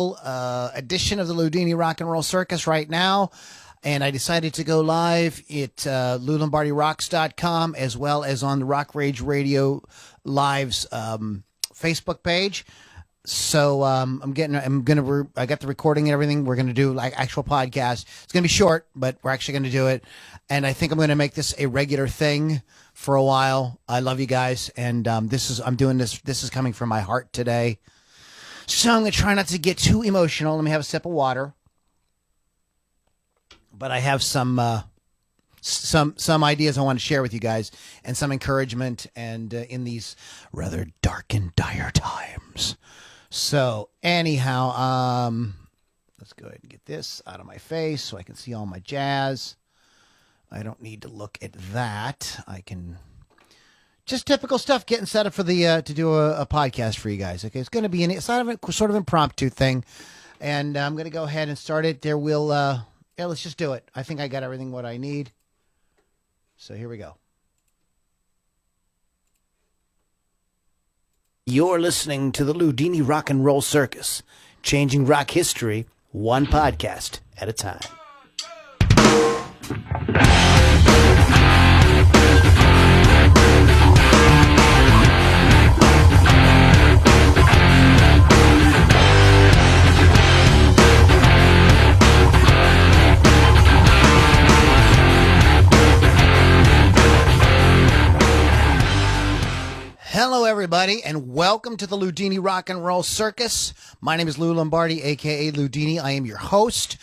edition of the Ludini Rock and Roll Circus right now. And I decided to go live at LouLombardiRocks.com as well as on the Rock Rage Radio Live's Facebook page. So I got the recording and everything. We're going to do like actual podcast. It's going to be short, but we're actually going to do it. And I think I'm going to make this a regular thing for a while. I love you guys. And I'm doing this. This is coming from my heart today. So I'm going to try not to get too emotional. Let me have a sip of water. But I have some ideas I want to share with you guys and some encouragement and in these rather dark and dire times. So anyhow, let's go ahead and get this out of my face so I can see all my jazz. I don't need to look at that. I can just typical stuff getting set up for the to do a podcast for you guys. Okay, it's going to be it's sort of impromptu thing, and I'm going to go ahead and start it. There will let's just do it. I think I got everything what I need. So here we go. You're listening to the Ludini Rock and Roll Circus, changing rock history one podcast at a time. Hello, everybody, and welcome to the Ludini Rock and Roll Circus. My name is Lou Lombardi, a.k.a. Ludini. I am your host.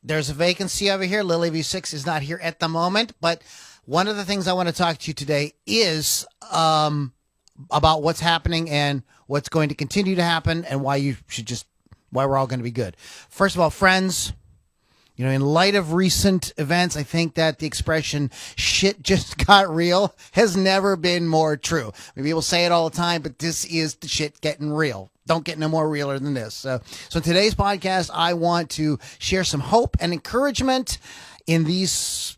There's a vacancy over here. Lily V6 is not here at the moment, but one of the things I want to talk to you today is about what's happening and what's going to continue to happen and why we're all going to be good. First of all, friends, you know, in light of recent events, I think that the expression "shit just got real" has never been more true. Maybe people say it all the time, but this is the shit getting real. Don't get no more realer than this. So in today's podcast, I want to share some hope and encouragement in these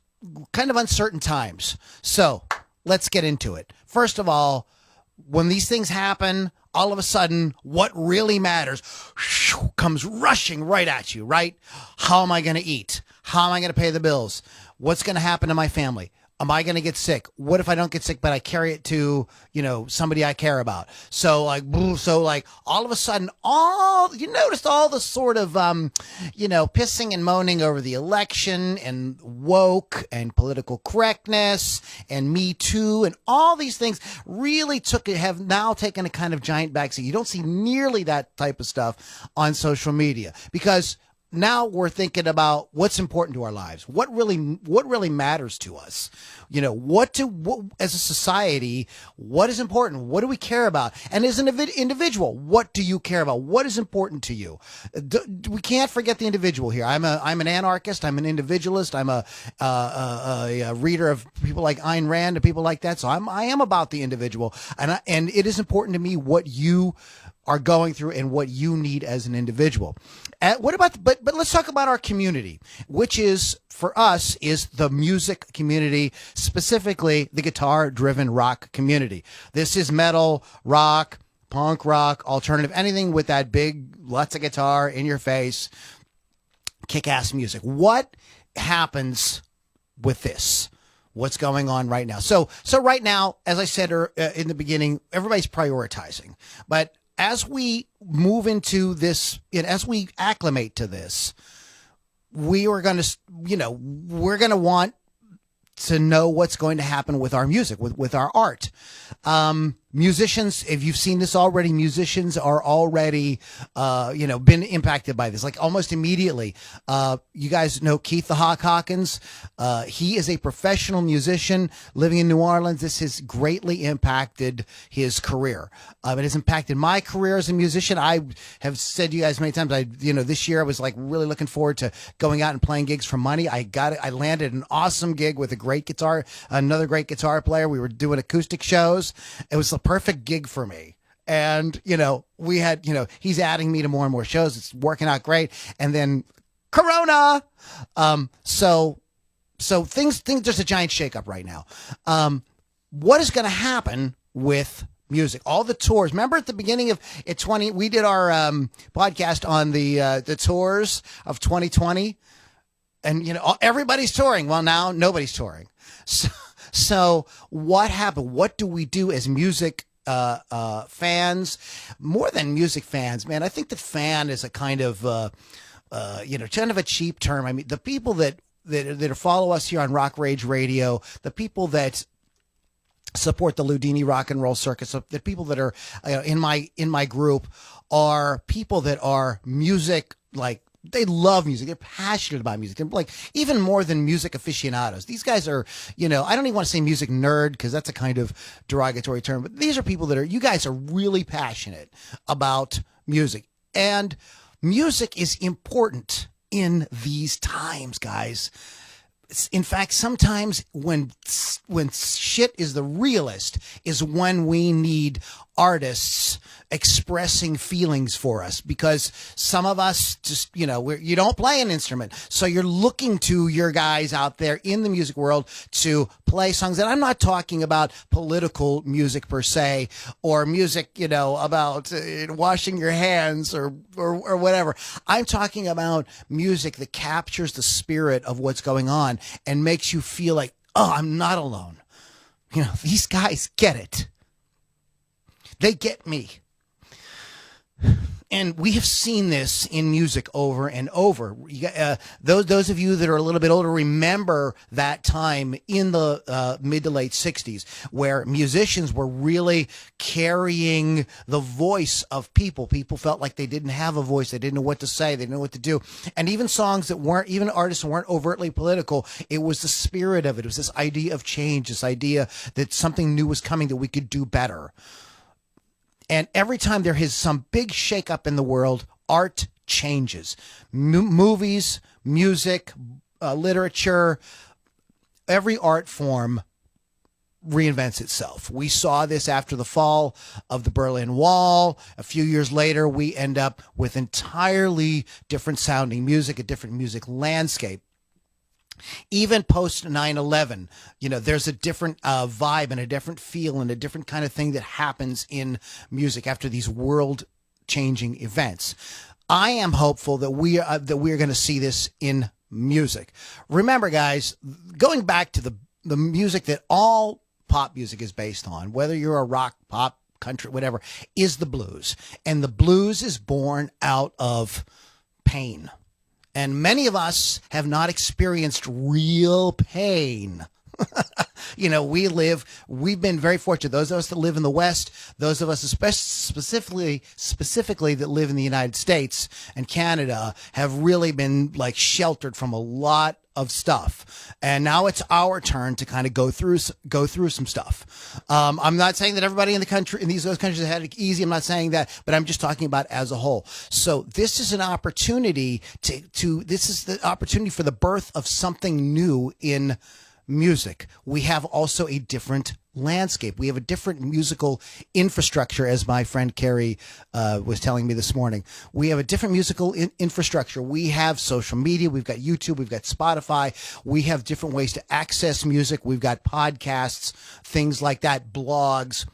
kind of uncertain times. So let's get into it. First of all, when these things happen, all of a sudden, what really matters comes rushing right at you, right? How am I going to eat? How am I going to pay the bills? What's going to happen to my family? Am I going to get sick? What if I don't get sick, but I carry it to, somebody I care about? So all of a sudden, you noticed all the sort of, pissing and moaning over the election and woke and political correctness and Me Too and all these things really have now taken a kind of giant backseat. You don't see nearly that type of stuff on social media because now we're thinking about what's important to our lives. What really matters to us? What as a society, what is important? What do we care about? And as an individual, what do you care about? What is important to you? We can't forget the individual here. I'm an anarchist. I'm an individualist. I'm a reader of people like Ayn Rand and people like that. So I am about the individual, and it is important to me what you are going through and what you need as an individual. But let's talk about our community, which is for us is the music community, specifically the guitar-driven rock community. This is metal, rock, punk rock, alternative, anything with that big, lots of guitar in your face, kick-ass music. What happens with this? What's going on right now? So right now, as I said in the beginning, everybody's prioritizing, but as we move into this, and as we acclimate to this, we're going to want to know what's going to happen with our music, with our art. Musicians, if you've seen this already, musicians are already, been impacted by this, like almost immediately. You guys know Keith the Hawk Hawkins. He is a professional musician living in New Orleans. This has greatly impacted his career. It has impacted my career as a musician. I have said to you guys many times, this year I was like really looking forward to going out and playing gigs for money. I landed an awesome gig with another great guitar player. We were doing acoustic shows. It was the perfect gig for me. And, we had, he's adding me to more and more shows. It's working out great. And then Corona. So things, there's a giant shakeup right now. What is going to happen with music, all the tours. Remember at the beginning of it 20, we did our podcast on the tours of 2020, and everybody's touring. Well, now nobody's touring. So what happened? What do we do as music fans? More than music fans, man. I think that fan is a kind of kind of a cheap term. I mean, the people that follow us here on Rock Rage Radio, the people that support the Loudini Rock and Roll Circus, the people that are in my group are people that are music, like, they love music. They're passionate about music. They're like even more than music aficionados. These guys are, I don't even want to say music nerd because that's a kind of derogatory term, but these are people you guys are really passionate about music. And music is important in these times, guys. In fact, sometimes when shit is the realest is when we need artists expressing feelings for us, because some of us just, you don't play an instrument. So you're looking to your guys out there in the music world to play songs. And I'm not talking about political music per se, or music, about washing your hands or whatever. I'm talking about music that captures the spirit of what's going on and makes you feel like, oh, I'm not alone. These guys get it. They get me. And we have seen this in music over and over. Those of you that are a little bit older remember that time in the mid to late 60s where musicians were really carrying the voice of people. People felt like they didn't have a voice. They didn't know what to say. They didn't know what to do. And even songs that weren't, even artists that weren't overtly political, it was the spirit of it. It was this idea of change, this idea that something new was coming, that we could do better. And every time there is some big shakeup in the world, art changes. Movies, music, literature, every art form reinvents itself. We saw this after the fall of the Berlin Wall. A few years later, we end up with entirely different sounding music, a different music landscape. Even post 9/11, there's a different vibe and a different feel and a different kind of thing that happens in music after these world-changing events. I am hopeful that we are going to see this in music. Remember, guys, going back to the music that all pop music is based on, whether you're a rock, pop, country, whatever, is the blues. And the blues is born out of pain. And many of us have not experienced real pain. We've been very fortunate. Those of us that live in the West, those of us specifically that live in the United States and Canada have really been like sheltered from a lot of stuff. And now it's our turn to kind of go through some stuff. I'm not saying that everybody in the country, in those countries had it easy. I'm not saying that, but I'm just talking about as a whole. So this is an opportunity this is the opportunity for the birth of something new in music. We have also a different landscape. We have a different musical infrastructure, as my friend Carrie was telling me this morning. We have a different musical infrastructure. We have social media. We've got YouTube. We've got Spotify. We have different ways to access music. We've got podcasts, things like that, blogs,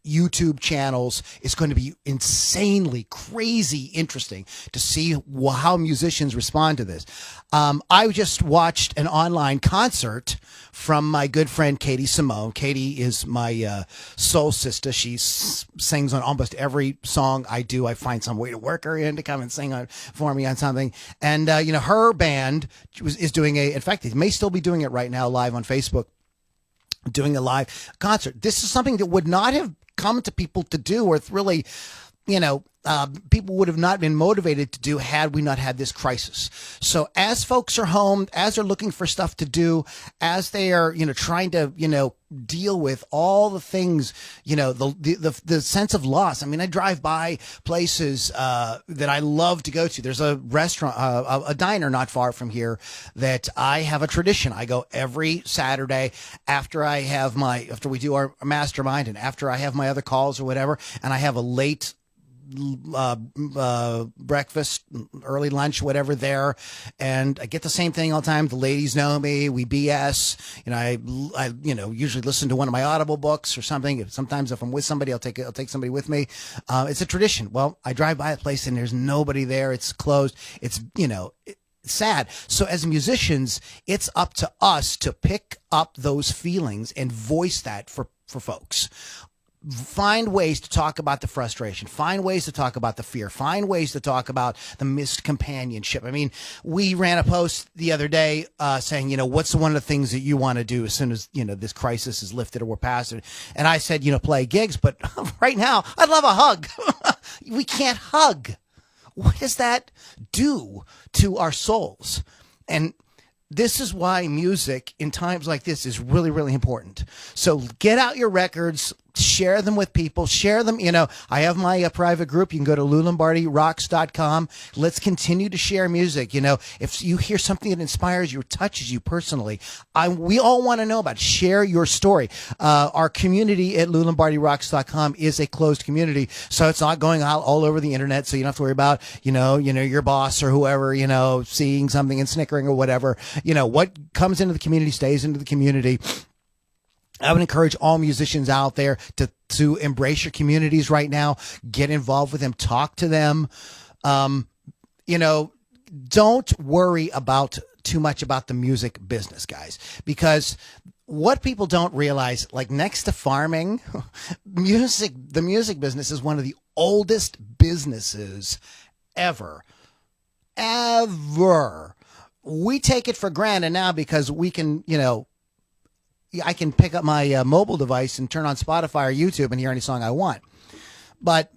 YouTube channels. It's going to be insanely crazy interesting to see how musicians respond to this. I just watched an online concert from my good friend Katie Simone. Katie is my soul sister. She sings on almost every song I do. I find some way to work her in to come and sing for me on something. And her band is doing in fact, they may still be doing it right now live on Facebook, doing a live concert. This is something that would not have come to people to do, or it's really, people would have not been motivated to do had we not had this crisis. So as folks are home, as they're looking for stuff to do, as they are, trying to, deal with all the things, the sense of loss. I mean, I drive by places that I love to go to. There's a restaurant, a diner not far from here that I have a tradition. I go every Saturday after we do our mastermind and after I have my other calls or whatever, and I have a late breakfast, early lunch, whatever there. And I get the same thing all the time. The ladies know me. We BS. I usually listen to one of my Audible books or something. Sometimes if I'm with somebody, I'll take somebody with me. It's a tradition. Well, I drive by a place and there's nobody there. It's closed. It's sad. So as musicians, it's up to us to pick up those feelings and voice that for folks. Find ways to talk about the frustration, find ways to talk about the fear, find ways to talk about the missed companionship. I mean, we ran a post the other day saying, what's one of the things that you want to do as soon as, this crisis is lifted or we're past it? And I said, play gigs, but right now I'd love a hug. We can't hug. What does that do to our souls? And this is why music in times like this is really, really important. So get out your records, share them with people, share them. I have my private group. You can go to LouLombardiRocks.com. Let's continue to share music. If you hear something that inspires you or touches you personally, we all want to know about it. Share your story. Our community at LouLombardiRocks.com is a closed community, so it's not going out all over the internet. So you don't have to worry about, your boss or whoever, seeing something and snickering or whatever. What comes into the community stays into the community. I would encourage all musicians out there to embrace your communities right now. Get involved with them. Talk to them. Don't worry about too much about the music business, guys, because what people don't realize, like next to farming, the music business is one of the oldest businesses ever. We take it for granted now because we can, I can pick up my mobile device and turn on Spotify or YouTube and hear any song I want. But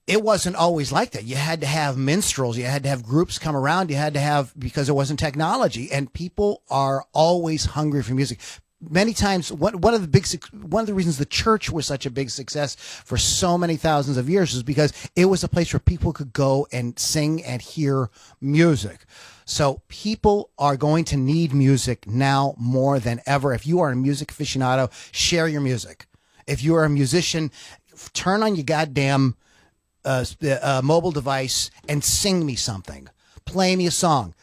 it wasn't always like that. You had to have minstrels. You had to have groups come around. You had to have, because there wasn't technology, and people are always hungry for music. Many times, one of the reasons the church was such a big success for so many thousands of years is because it was a place where people could go and sing and hear music. So people are going to need music now more than ever. If you are a music aficionado, share your music. If you are a musician, turn on your goddamn mobile device and sing me something. Play me a song.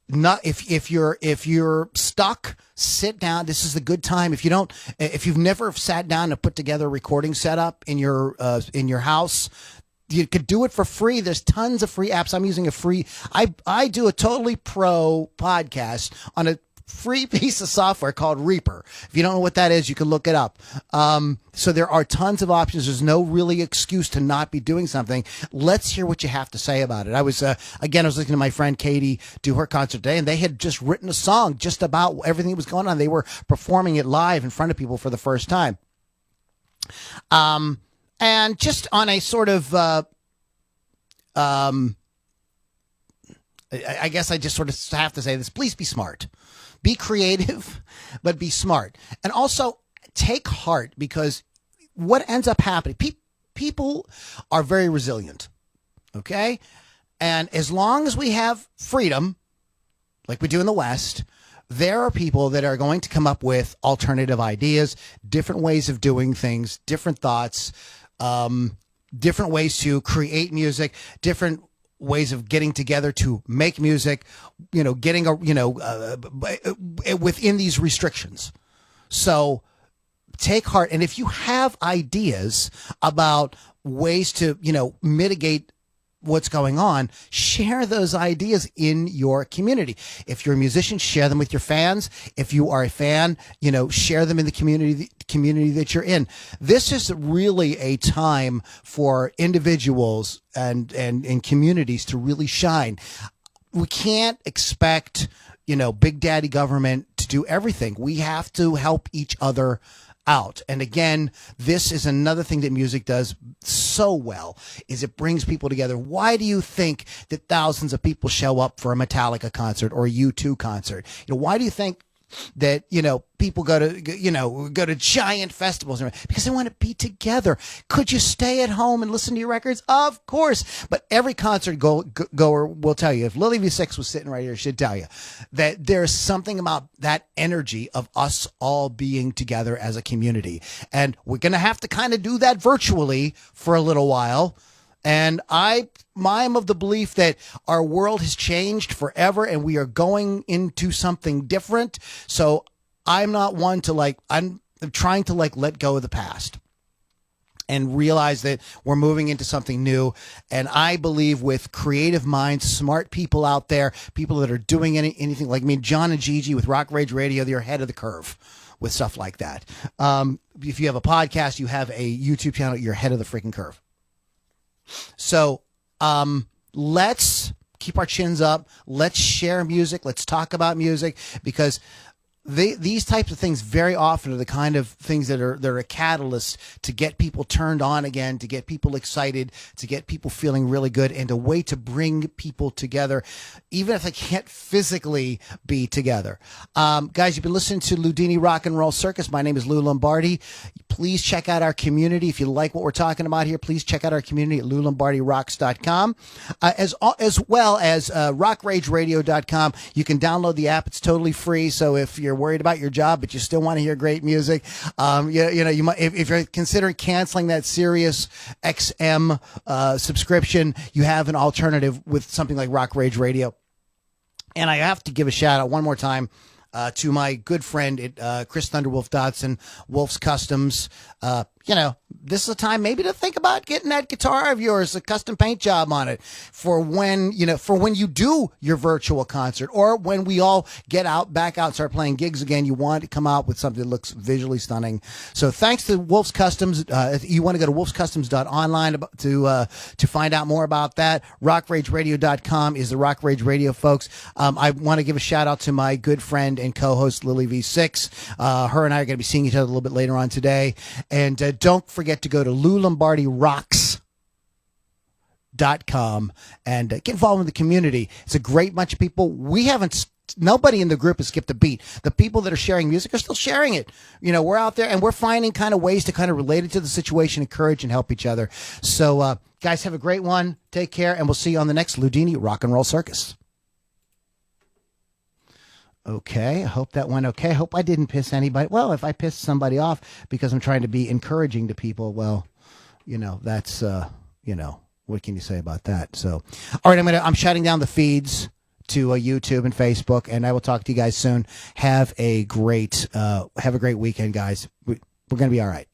Not if you're stuck, sit down. This is the good time. If you've never sat down to put together a recording setup in your house, you could do it for free. There's tons of free apps. I'm using I do a totally pro podcast on a free piece of software called Reaper. If you don't know what that is, you can look it up. So there are tons of options. There's no really excuse to not be doing something. Let's hear what you have to say about it. I was listening to my friend Katie do her concert today, and they had just written a song just about everything that was going on. They were performing it live in front of people for the first time. And just on a sort of, I guess I just sort of have to say this, please be smart. Be creative, but be smart. And also take heart, because what ends up happening, people are very resilient, okay? And as long as we have freedom, like we do in the West, there are people that are going to come up with alternative ideas, different ways of doing things, different thoughts, different ways to create music, different ways of getting together to make music, getting within these restrictions. So take heart. And if you have ideas about ways to, mitigate what's going on, share those ideas in your community. If you're a musician, share them with your fans. If you are a fan, share them in the community that you're in. This is really a time for individuals and communities to really shine. We can't expect, big daddy government to do everything. We have to help each other out. And again, this is another thing that music does so well, is it brings people together. Why do you think that thousands of people show up for a Metallica concert or a U2 concert? Why do you think that, people go to giant festivals because they want to be together. Could you stay at home and listen to your records? Of course. But every concert goer will tell you, if Lily V6 was sitting right here, she'd tell you that there's something about that energy of us all being together as a community. And we're going to have to kind of do that virtually for a little while. And I'm of the belief that our world has changed forever and we are going into something different. So I'm not one to I'm trying to let go of the past and realize that we're moving into something new. And I believe with creative minds, smart people out there, people that are doing anything like me, John and Gigi with Rock Rage Radio, they're ahead of the curve with stuff like that. If you have a podcast, you have a YouTube channel, you're ahead of the freaking curve. So let's keep our chins up. Let's share music. Let's talk about music, because these types of things very often are the kind of things that are a catalyst to get people turned on again, to get people excited, to get people feeling really good, and a way to bring people together, even if they can't physically be together. Guys, you've been listening to Loudini Rock and Roll Circus. My name is Lou Lombardi. Please check out our community. If you like what we're talking about here, please check out our community at loulombardirocks.com, as well as rockrageradio.com. You can download the app. It's totally free. So if you're worried about your job, but you still want to hear great music, you might, if you're considering canceling that Sirius XM subscription, you have an alternative with something like Rock Rage Radio. And I have to give a shout out one more time to my good friend Chris Thunderwolf Dodson, Wolf's Customs. This is a time maybe to think about getting that guitar of yours, a custom paint job on it, for when you do your virtual concert, or when we all get back out, start playing gigs again. You want to come out with something that looks visually stunning. So thanks to Wolf's Customs. You want to go to wolfscustoms.online to find out more about that. Rockrageradio.com is the Rock Rage Radio, folks. I want to give a shout out to my good friend and co-host Lily V6. Her and I are going to be seeing each other a little bit later on today. And don't forget to go to loulombardirocks.com and get involved in the community. It's a great bunch of people. Nobody in the group has skipped a beat. The people that are sharing music are still sharing it. We're out there and we're finding kind of ways to kind of relate it to the situation, encourage and help each other. So, guys, have a great one. Take care, and we'll see you on the next Loudini Rock and Roll Circus. Okay, I hope that went okay. I hope I didn't piss anybody. Well, if I pissed somebody off because I'm trying to be encouraging to people, well, that's, what can you say about that? So, all right, I'm shutting down the feeds to YouTube and Facebook, and I will talk to you guys soon. Have a great weekend, guys. We're going to be all right.